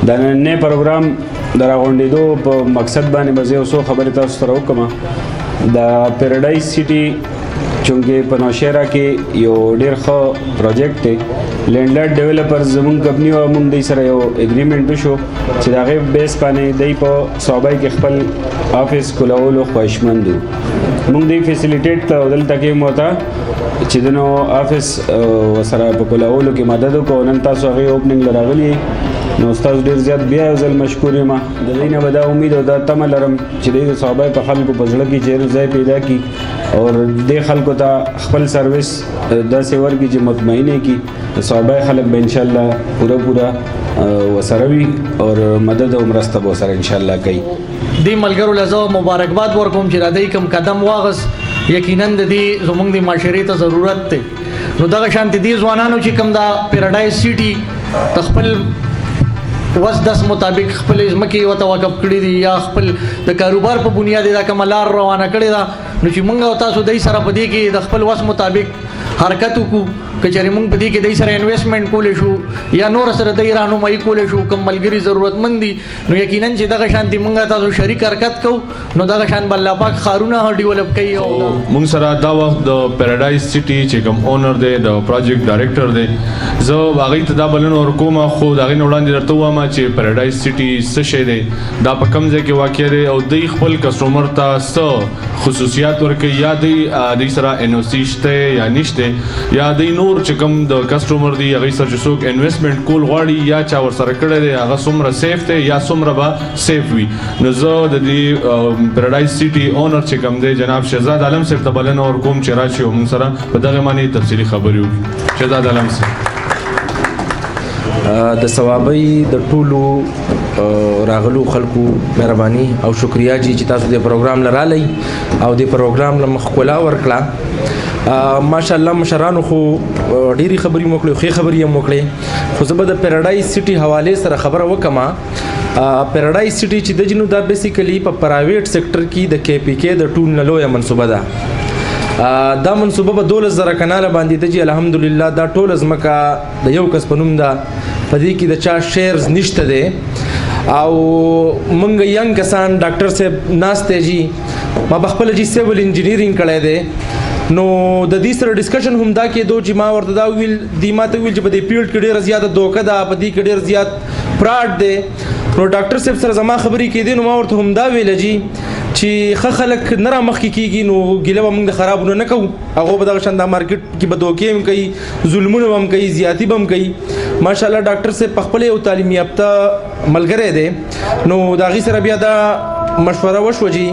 د نننې پروګرام د راغونډېدو په مقصد باندې به زه یو څو خبرې تاسو سره وکړم. د پیراډایز سټي چونکې په نوشهره کې یو ډېر ښه پروجیکټ دی. لینډ لارډ ډیولپرز زموږ کمپني او موږ دوی سره یو اګریمنټ وشو چې د هغې بیس باندې دوی په صوبای کې خپل آفس کولولو خواهشمند وو. موږ دوی فیسیلیټیټ ته دلته کې مو ته چې د نو آفس ورسره په کولولو کې مدد وکړو. نن تاسو هغې اوپننګ له راغلي نو ستاسو ډېر زیات بیا یو ځل مشکور یم. د دوی نه به دا امید او دا تمه لرم چې دوی د صوبای په خلکو په زړه کې چېرې ځای پیدا کړي او دې خلکو ته خپل سروس داسې ورکړي چې مطمئنې کړي د صوبای خلک به انشاءالله پوره ورسره وي او مدد او مرسته به ورسره انشاءالله کوي. دې ملګرو له زه مبارکباد ورکوم چې د دوی کوم قدم واغس یقینا د دې زموږ د معاشرې ته ضرورت دی. نو دغه شانتې دې ځوانانو چې کوم دا پیراډایز سټي د خپل وس دس مطابق خپل ځمکې ورته وقف کړي دي یا خپل د کاروبار په بنیاد دا کومه لار روانه کړې ده، نو چې موږ او تاسو دوی سره په دې کې د خپل وس مطابق حرکت وکړو. که چېرې موږ په دې کې دوی سره انویسټمنټ کولی شو یا نور سره دوی رهنمایي کولی شو، کوم ملګري ضرورتمند دي، نو یقینا چې دغه شانتې موږ تاسو شریک حرکت کوو نو دغه شان به الله پاک ښارونه ډیولپ کوي. او موږ سره دا وخت د پیراډایز سټي چې کوم اونر دی د پروجیکټ ډایرکټر دی، زه هغې ته دا بلنه ورکوم خو د هغې نه وړاندې درته ووایم چې پیراډایز سټي څه شی دی، دا په کوم ځای کې واقع دی او دوی خپل کسټمر ته څه خصوصیات ورکوي، یا دوی سره NOC شته یا نشته، یا دوی نور چې کوم د کسټمر دی هغې سره چې څوک انویسټمنټ کول غواړي یا چا ورسره کړی دی هغه څومره سیف دی یا څومره به سیف وي. نو زه د دې پیراډایز سټي اونر چې کوم دی جناب شهزاد عالم صاحب ته بلنه ورکوم چې راشي او موږ سره په دغه باندې تفصیلي خبرې وکړي. شهزاد عالم صاحب. د ثوابۍ د ټولو راغلو خلکو مهرباني او شکریا چې تاسو د پروګرام لرالی او د پروګرام له مخ کولا ورکړه. ماشاءالله مشرانو خو ډېرې خبرې مو کړې، ښې خبرې یې مو کړې، خو زه به د پیراډایز سټي حوالې سره خبره وکړم. پیراډایز سټي چې د جنو دا بیسیکلی په پرایویټ سیکټر کې د KPK د ټول نه لویه منصوبه ده. دا منصوبه په 12,000 کناله باندې ده چې الحمدلله دا ټوله ځمکه د یو کس په نوم ده، په دې کې د چا شیرز نشته دی او موږ ینګ کسان ډاکټر صاحب ناست دی جی ما بخپله جی سیول انجینیرینګ کړی دی. نو د دې سره ډسکشن هم دا کېدو چې ما ورته دا ویل دی ما ته ویل چې په دې فیلډ کې ډېره زیاته دوکه ده، په دې کې ډېر زیات فراډ دی. نو ډاکټر صاحب سره زما خبرې کېدې نو ما ورته هم دا ویله جی چې ښه خلک نه رامخکې کېږي نو ګیله به موږ د خرابونه نه کوو، هغو به دغه شان دا مارکیټ کې به دوکې هم کوي، ظلمونه به هم کوي، زیاتي به هم کوي. ماشاءالله ډاکټر صاحب پخپله یو تعلیم یافته ملګری دی، نو د هغې سره بیا دا مشوره وشوه جي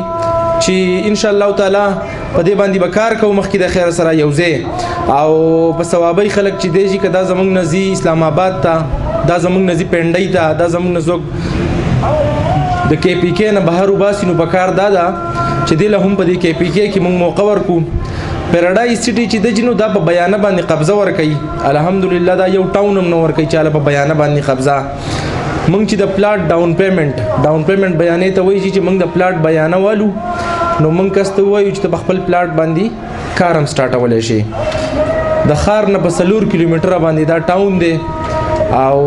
چې انشاءالله تعالی په دې باندې به کار کوو مخکې د خیر سره یو ځای او په ثوابۍ خلک چې دی چې که دا زموږ نه ځي اسلام آباد ته، دا زموږ نه ځي پنډۍ ته، دا زموږ نه څوک د KPK نه بهر وباسي نو پکار دا ده چې دی له هم په دې KPK کې موږ موقع ورکو. پیراډایز سټي چې د جنو دا په بیانه باندې قبضه ورکوي، الحمدلله دا یو ټاون هم نه ورکوي چاله په بیانه باندې قبضه. موږ چې د پلاټ ډاون پیمنټ بیانې ته وایي چې موږ د پلاټ بیانه والو نو موږ کس ته وایو چې ته په خپل پلاټ باندې کار هم سټارټولی شي. د ښار نه په 4 کیلومتره باندې دا ټاون دی او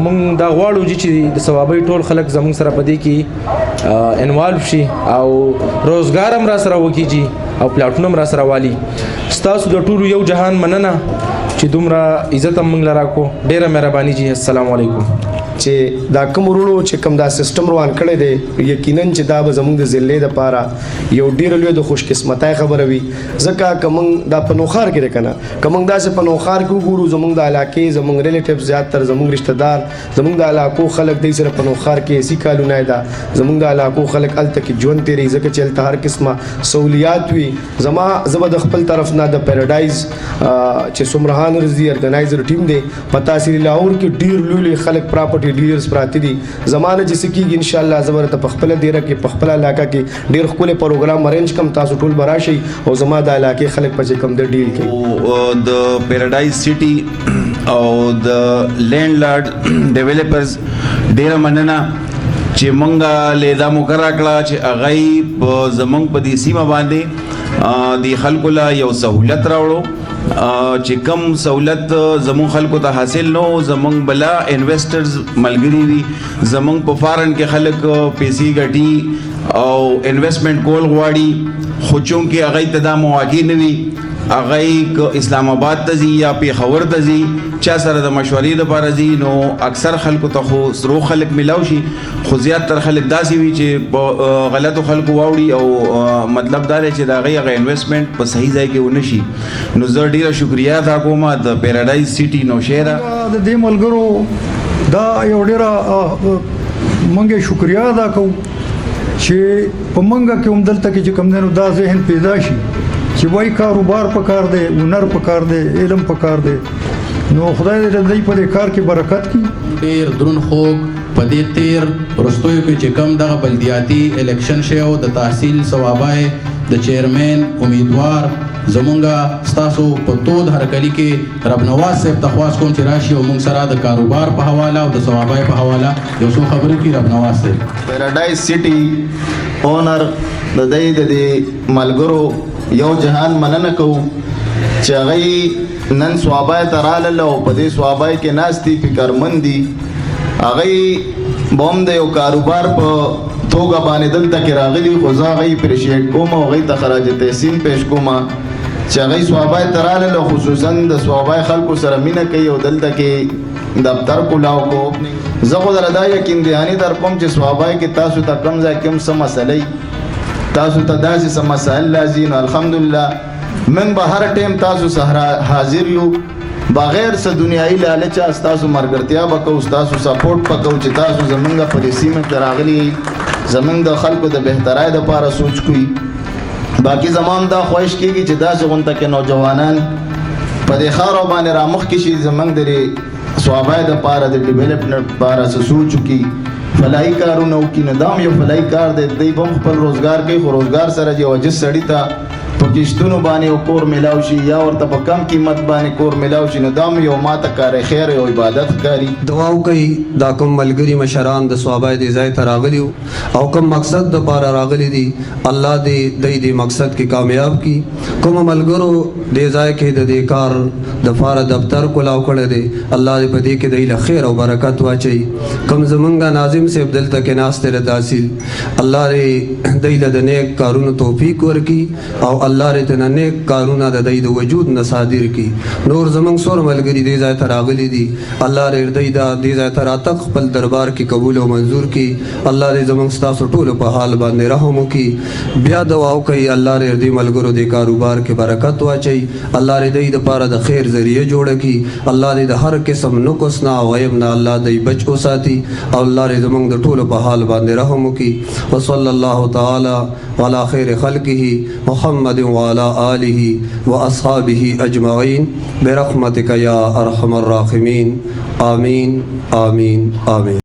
موږ دا غواړو چې د ثوابۍ ټول خلک زموږ سره په دې کې انوالو شي او روزګار هم را سره وکړي او پلاټونه هم را سره والي. ستاسو د ټولو یو جهان مننه چې دومره عزت هم موږ له راکړو، ډېره مهرباني جي. السلام علیکم. چې دا کوم ورونو چې کوم دا سیستم روان کړی دی یقینا چې دا به زموږ د ضلع دپاره یو ډېره لویه د خوشقسمتۍ خبره وي، ځکه که موږ دا په نوښار کې دی که نه، که موږ داسې په نوښار کې وګورو زموږ د علاقې زموږ ریلیټیوز زیاتر زموږ رشته دار زموږ د علاقو خلک دی سره په نوښار کې ایسي کالونه ده، زموږ د علاقو خلک هلته کې ژوند تېروي ځکه چې هلته هر قسمه سہولیات وي. زه به د خپل طرف نه د پیراډایز چې څومره هانرز دي ارګنایزر ټیم دی په تحصیل لاهور کې ډېر لوی لوی خلک پراپرټي ډیلرز پراته دي. زمانه چې څه کېږي انشاءالله زه به درته په خپله دیره کې په خپله علاقه کې ډېر ښکلی پروګرام ارینج کړم، تاسو ټول به راشئ او زما د علاقې خلک په چې کوم د ډیل کوي. د پیراډایز سټي او د لینډ لارډ ډیولپرز ډېره مننه چې مونږ له دا مقرره کړه چې هغوی په زمونږ په دې سیمه باندې د خلکو له یو سهولت راوړو چې کم سہولت زمون خلکو ته حاصل نو زمون بلا انویسټرز ملګری وي زمون په فارن کې خلک پیسې ګټي او انویسټمنٹ کول غواړي خو چونکې هغه ته دا مواقع نه وي هغه اسلام آباد ته ځي یا پیښور ته ځي چا سره د مشورې لپاره ځي نو اکثر خلکو ته خو سرو خلک ملاو شي خو زیات تر خلک داسې وي چې غلطو خلکو واوړي او مطلب دا دی چې د هغې هغه انویسټمنټ په صحیح ځای کې ونه شي نو زه ډېره شکریا ادا کوم د پیراډایز سیټي نوشهره د دې ملګرو دا یو ډېره موږ یې شکریا ادا کوو چې په موږ کې هم دلته کې چې کوم دی نو دا ذهن پیدا شي چې وایي کاروبار پکار دی هنر پکار دی علم پکار دی نو خدای دې د دوی په دې کار کې برکت کړي. ډېر دروند خوږ په دې تیر وروستیو کې چې کوم دغه بلدیاتي الیکشن شوی او د تحصیل ثوابای د چیرمین امیدوار زمونږه ستاسو په تود هرکلي کې رب نواز صاحب ته خواست کوم چې راشي او موږ سره د کاروبار په حواله او د ثوابای په حواله یو څو خبرې کړي. رب نواز صاحب پیراډایز سیټي اونر د دې ملګرو یو جهان مننه کوو چې هغوی نن سوابای ته راغلل او په دې سوابای کې ناست دي فکرمند دي هغوی به هم د یو کاروبار په توګه باندې دلته کې راغلي خو زه هغوی اپریشیټ کوم او هغوی ته خراج تحسین پیش کوم چې هغوی سوابای ته راغلل او خصوصا د سوابای خلکو سره مینه کوي او دلته کې دفتر کلاو کو زه خو دله دا یقین دهاني در کوم چې سوابای کې تاسو ته کوم ځای کې هم څه مسئله تاسو ته داسې څه مسایل راځي نو الحمدلله من به هر ټیم تاسو سره حاضر یو بغیر څه دنیایي لالچه ستاسو ملګرتیا به کوو ستاسو سپورټ به کوو چې تاسو زمونږ په دې سیمه کې راغلي زمونږ د خلکو د بهترۍ دپاره سوچ کوي باقي زما هم دا خواهش کېږي چې داسې غونته کې نوجوانان په دې ښارو باندې رامخکې شي زمونږ د سوابای دپاره د ډیولپمنټ دپاره څه سوچ وکړي فلاحي کارونه وکړي نو دا هم یو فلاحي کار دی دوی به هم خپل روزګار کوي خو روزګار سره یو عاجز سړي ته په کښتونو باندې یو کور میلاو شي یا ورته په کم قیمت باندې کور میلاو شي نو دا هم یو ماته کار خیر یو عبادت ښکاري. دعا وکړئ دا کوم ملګري مشران د سوابای دې ځای ته راغلي او کوم مقصد دپاره راغلي دي الله دې دوی دې مقصد کې کامیاب کړي. کوم ملګرو دې ځای کې د دې کار دپاره دفتر کلاو کړی دی الله دې په دې کې دوی له خیر او برکت واچوي. کوم زمونږ ناظم صاحب دلته کې ناست دی تحصیل الله دې دوی له د نیک کارونو توفیق ورکړي او الله دې ته نیک کارونه د دوی د وجود نه صادر کړي. نور زمونږ څور ملګري دې ځای ته راغلي دي الله دې دوی دې ځای ته راتګ خپل دربار کې قبول او منظور کړي. الله دې زمونږ ستاسو ټولو په حال باندې رحم وکړي. بیا دعا وکړئ الله دې دې ملګرو دې کاروبار کې برکت واچوي. الله دې دوی دپاره د خیر ذریعه جوړه کړي. الله دې د هر قسم نقص نه او عیب نه الله دې بچ وساتي او الله دې زمونږ د ټولو په حال باندې رحم وکړي. وصلی الله تعالی علی خیر خلقه محمد وعلى آله وأصحابه أجمعين برحمتك يا أرحم الراحمين آمين آمين آمين.